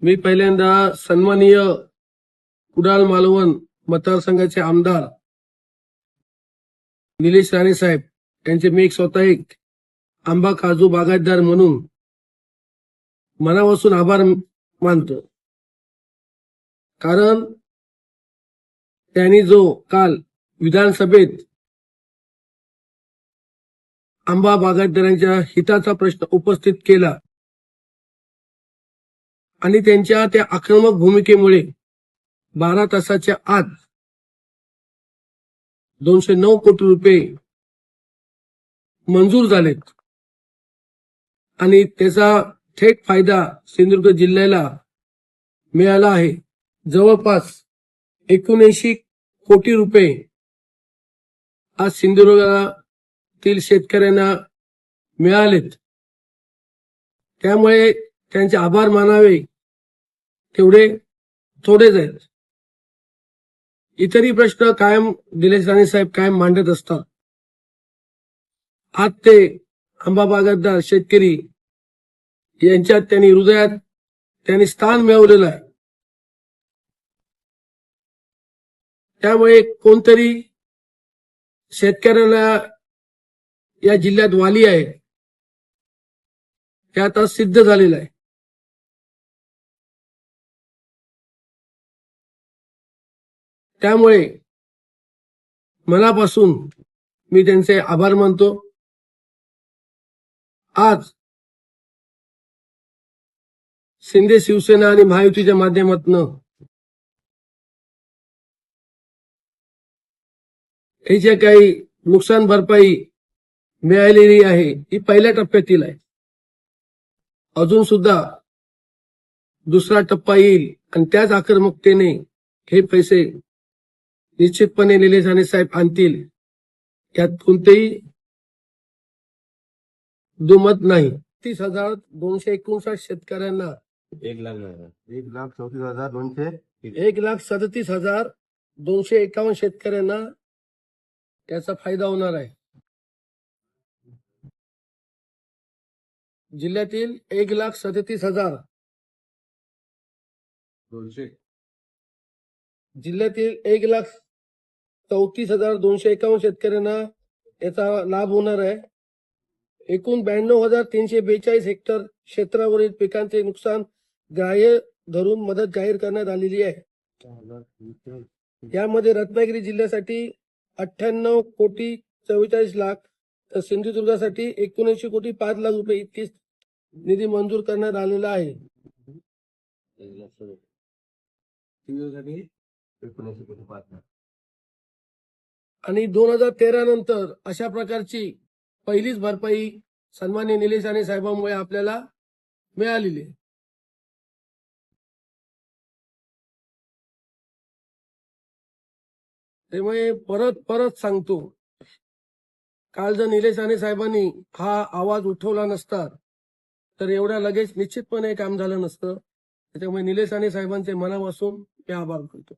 मी पहिल्यांदा सन्माननीय कुडाळ मालवण मतदारसंघाचे आमदार निलेश राणे साहेब यांचे मी स्वतः एक आंबा काजू बागायतदार म्हणून मनापासून आभार मानतो। कारण त्यांनी जो काल विधानसभेत आंबा बागायतदारांच्या हिताचा प्रश्न उपस्थित केला आणि त्यांच्या त्या आक्रमक भूमिकेमुळे 12 तासाच्या आत 209 कोटी रुपये मंजूर झालेत आणि त्याचा थेट फायदा सिंधुदुर्ग जिल्ह्याला मिळाला आहे। जवळपास 79 कोटी रुपये आज सिंधुदुर्गातील शेतकऱ्यांना मिळालेत। त्यामुळे त्यांचे आभार मानावे तेवढे थोडेच आहेत। इतरही प्रश्न कायम निलेश राणे साहेब कायम मांडत असतात। आज ते आंबा बागायतदार शेतकरी यांच्यात त्यांनी हृदयात त्यांनी स्थान मिळवलेलं आहे। त्यामुळे कोणतरी शेतकऱ्याला या जिल्ह्यात वाली आहे हे आता सिद्ध झालेलं आहे। त्यामुळे मनापासून मी त्यांचे आभार मानतो। आज शिंदे शिवसेना आणि महायुतीच्या माध्यमातून हे जे काही नुकसान भरपाई मिळालेली आहे ही पहिल्या टप्प्यातील आहे। अजून सुद्धा दुसरा टप्पा येईल आणि त्याच आक्रमकतेने हे पैसे निश्चितपणे निलेश राणे साहेब आणतील यात कोणतेही दुमत नाही। 30,259 शेतकऱ्यांना 1,37,251 शेतकऱ्यांना याचा फायदा होणार आहे। जिल्ह्यातील 1,37,200 जिल्ह्यातील 1,34,251 शेतकऱ्यांना याचा लाभ होणार आहे। एकूण 92,342 हेक्टर क्षेत्रावरील पिकांचे नुकसान ग्राह्य धरून मदत जाहीर करण्यात आलेली आहे। यामध्ये रत्नागिरी जिल्ह्यासाठी 98 कोटी 44 लाख तर सिंधुदुर्गासाठी 79 कोटी 5 लाख रुपये इतकीच निधी मंजूर करण्यात आलेला आहे। आणि 2013 नंतर अशा प्रकारची पहिलीच भरपाई सन्माननीय निलेश राणे साहेबांमुळे आपल्याला मिळालेली आहे। त्यामुळे परत सांगतो, काल जर निलेश राणे साहेबांनी हा आवाज उठवला नसता तर एवढ्या लगेच निश्चितपणे काम झालं नसतं। त्याच्यामुळे निलेश राणे साहेबांचे मनापासून मी आभार करतो।